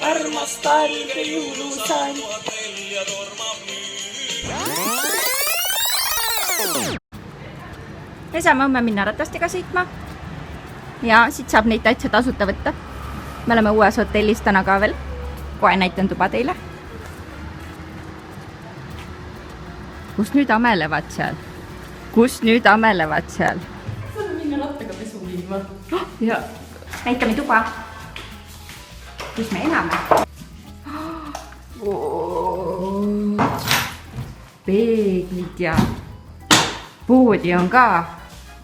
Armas talve jõulusain. Me saame homme minna ratastega sõitma ja siit saab neid täitsa tasuta võtta. Me oleme uues hotellis täna ka veel. Kohe näitan tuba teile. Kus nüüd amelevad seal? Kus nüüd amelevad seal? Saame minna rattaga pesu viima. Ja näitame tuba. Kus me elame? Peeglid ja voodi on ka.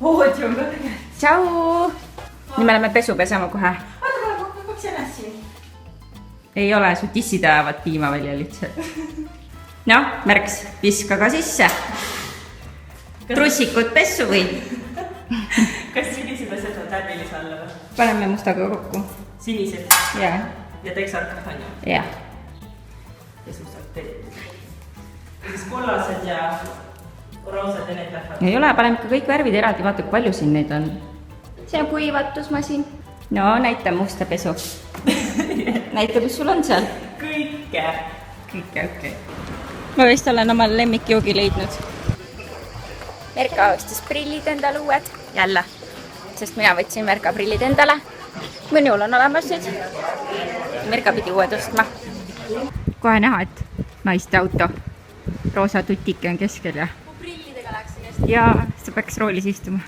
Voodi on ka tegelikult. Tšau! Nii me oleme pesu pesema kohe. Vaata, ma peaks ennast siin. Ei ole, su tissid ajavad piima välja lihtsalt. No, märks, viska ka sisse. Trussikud pessu või? Kas sinised asjad on tärvilise alla või? Paneme mustaga kokku. Sinised Ja. ja teksarkad on ju. Ja. Pesusad teed. Siis kollased ja roosad ja need lähevad. Ei ole, paneme ka kõik värvid eraldi, vaata kui palju siin neid on. See on kuivatusmasin. No, näita musta pesu. Näita, kus sul on seal. Kõike. Kõike, okei. Ma vist olen oma lemmikjoogi leidnud. Merka ostis prillid endale uued. Jälle. Sest mina võtsin Merka prillid endale. Minul on olemas nüüd. Merka pidi uued ostma. Kohe näha, et naiste auto. Roosa tutike on keskel ja... Prillidega läksin hästi. Ja sa peaks roolis istuma.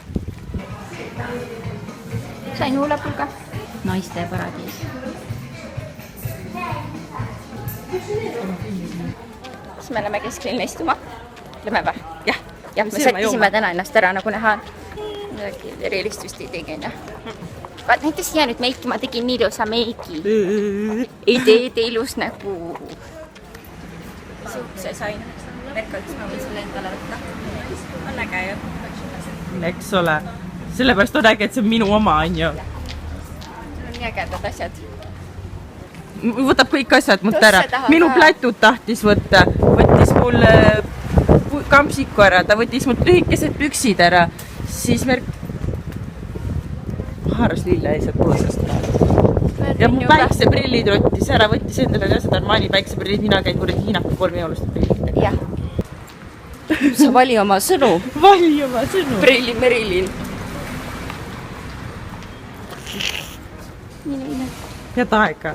Sain huulepulga. Naiste paradiis. Kas me oleme kesklinna istuma? Lähme või? Jah, me sättisime täna ennast ära, nagu näha on. Midagi erilist vist ei tegi, jah. Vaat näite siia nüüd meiki, ma tegin nii ilusa meiki. Ei tee ilus nägu. Suhtse sain. Merka ütles, ma võin selle endale võtta. On äge ju. Eks ole. Sellepärast on äge, et see on minu oma, on ju. Need on nii ägedad asjad. Võtab kõik asjad mult ära. tahab Minu ka. plätud tahtis võtta. Võttis mul kampsiku ära. Ta võttis mult lühikesed püksid ära. Siis haaras lille lihtsalt poolsest. Ja mu päikseprillid rottis ära. Võttis endale ka seda Armani päikseprillid. Mina käin kuradi Hiinaku 3 euroste prillid. Jah. Sa vali oma sõnu. Vali oma sõnu. Prilli Merilin. Head aega.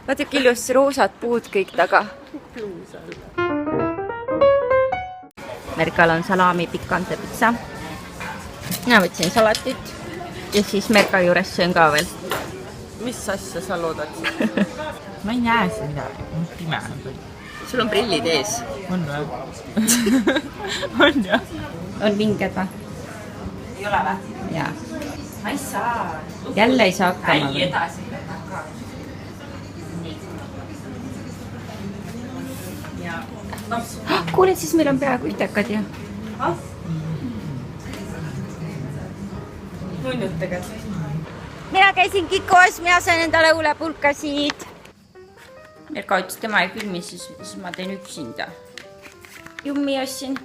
Vaata ilus roosad puud kõik taga. Merkal on salami pikante pitsa. Mina võtsin salatit. Ja siis Merka juures söön ka veel. Mis asja sa loodad? Ma ei näe see midagi. Pime on. Sul on prillid ees. On või? On jah. On vinged või? Ei ole või? Jaa. Ma ei saa. Jälle ei saa hakkama. Ei edasi. Kuuled, siis meil on peaaegu ütekad ju. Nunnutega. Mina käisin Kikos, mina sain endale huulepulkasid. Merka ütles, tema ei filmi, siis ma teen üksinda. Jummi ostsin.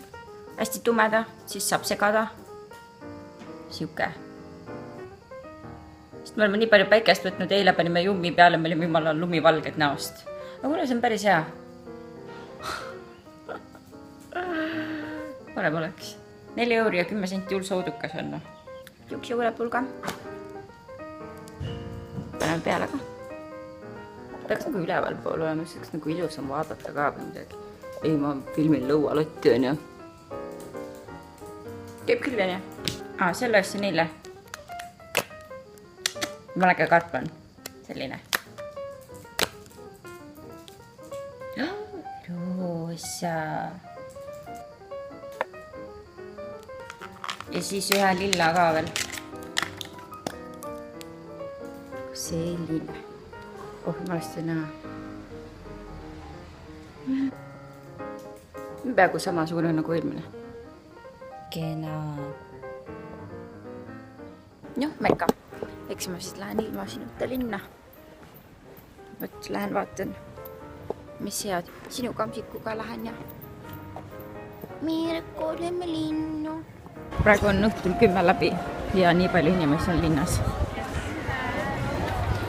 Hästi tumeda, siis saab segada. Siuke. Sest me oleme nii palju päikest võtnud, eile panime jummi peale, me olime jumala lumivalged näost. Aga kuule, see on päris hea. Parem oleks. 4 euri ja 10 senti hull soodukas on. Juksi huulepulga. Paneme peale ka. Peaks nagu üleval pool olema, siis nagu ilus on vaadata ka või midagi. Ei, ma filmin lõualotti on ju. Käib küll on ju. Selle ostsin neile. Väga karp on. Selline. Roosa. Ja siis ühe lilla ka veel. Selline. Oh, ma oleks näha. Peaaegu samasugune nagu eelmine. Kena. Noh, Merka. Eks ma siis lähen ilma sinuta linna. Võt, lähen vaatan. Mis head. Sinu kamsikuga lähen ja. Mirko, lähme linnu. praegu on õhtul 10 läbi ja nii palju inimesi on linnas.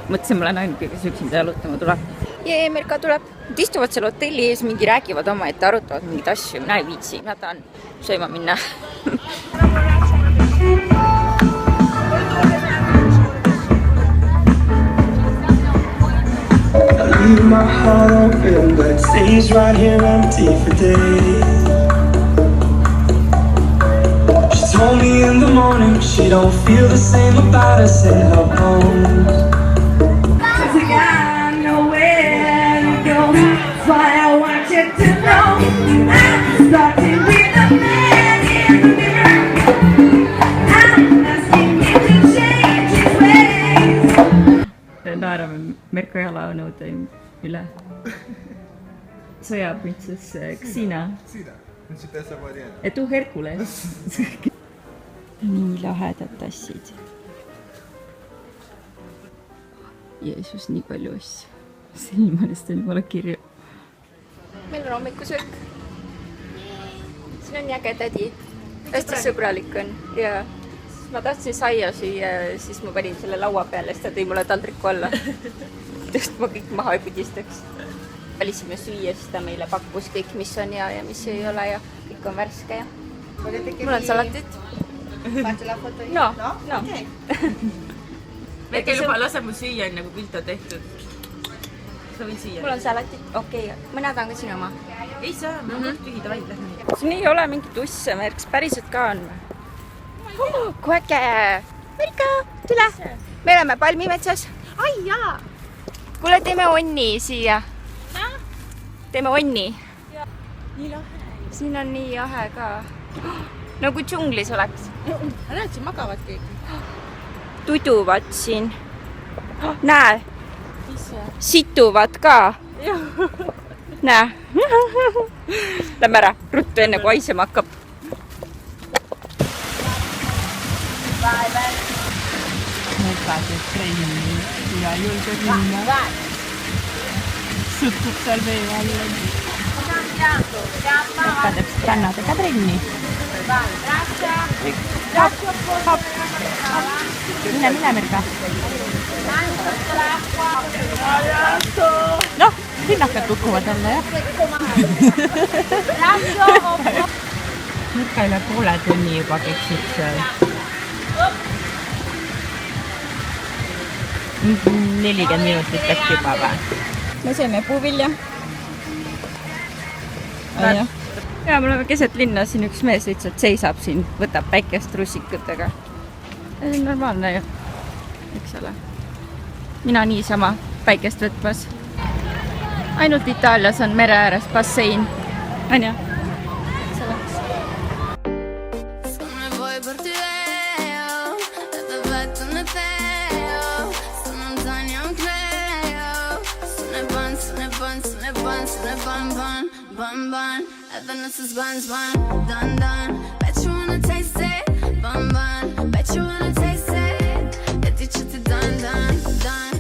Mõtlesin, ma olen ainuke, kes üksinda jalutama tuleb. Ja Merka tuleb. Nad istuvad seal hotelli ees, mingi räägivad oma, et arutavad mingid asju. Mina ei viitsi, ma tahan sööma minna. Leave my heart open, but it stays right here empty for days. She told me in the morning she don't feel the same about us in her bones. 'Cause I got nowhere to go, that's why I want you to know I'm starting with a man in the mirror. I'm asking him to change his ways. Naerame Merka jalanõude üle. Sõjaprintsess Xina. Et tu Herkules. Nii lahedad tassid. Jeesus, nii palju asju. Silmanest on jumala kirju. Meil on hommikusöök. Siin on jäge tädi. Hästi sõbralik on. Ja ma tahtsin saia süüa, siis ma panin selle laua peale, siis ta tõi mulle taldriku alla. Tõest ma kõik maha ei pudistaks. Valisime süüa, siis ta meile pakkus kõik, mis on ja mis ei ole ja kõik on värske ja mul on salatit. No. Merke juba lase mul süüa enne, kui pilt on tehtud. Sa võin süüa. Mul on salatit, okei. Ma näedan ka sinu oma. Ei saa, ma olen tühida vaid lähme. Siin ei ole mingit usse, Merks, päriselt ka on. Kui äge! Merka, tule! Me oleme Palmimetsas. Ai jaa! Kuule, teeme onni siia. Teeme onni. Nii lahe. Siin on nii jahe ka. Nagu džunglis oleks. Näed, siin magavad keegi. Tuduvad siin. Näe! Situvad ka. Näe. Lähme ära, ruttu enne kui haisema hakkab. Merka teeb trenni ja julgeb minna. Suttub seal vee alla. Merka teeb kannadega trenni. Hop. Mine, Merka. Noh, linnakad kukuvad alla, jah? Merka üle poole tunni juba keksib seal. 40 minutit äkki juba või? Me sööme puuvilja. Ja me oleme keset linna, siin üks mees lihtsalt seisab siin, võtab päikest russikutega. See on normaalne ju, eks ole. Mina niisama päikest võtmas. Ainult Itaalias on mere ääres bassein. On ju? This is buns, done, done. Bet you wanna taste it, bun, bun. Bet you wanna taste it. Et you chit done, done, done.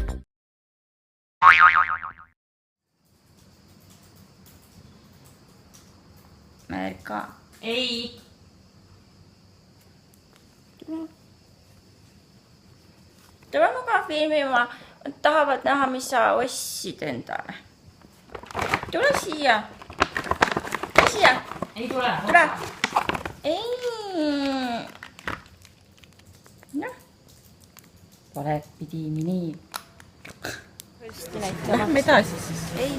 Merka. Ei. Tule muga filmima. Tahavad näha, mis sa ostsid endale. Tule siia. Siia. Ei tule. Tule. Ei. Noh. Pole pidimi nii. Lähme edasi siis. Ei,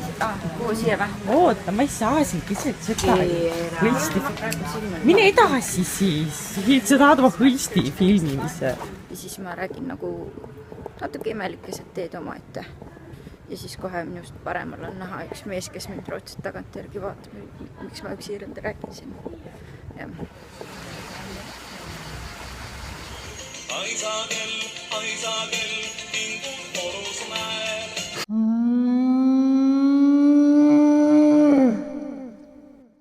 kuhu siia või? Oota, ma ei saa siin küsit seda hõlsti. Mine edasi siis. Sa tahad oma hõlsti filmimise. Ja siis ma räägin nagu natuke imelikesed teed oma ette. Ja siis kohe minust paremal on näha üks mees, kes mind rootselt tagantjärgi vaatab. Miks ma üks hiirende räägin siin. Ja.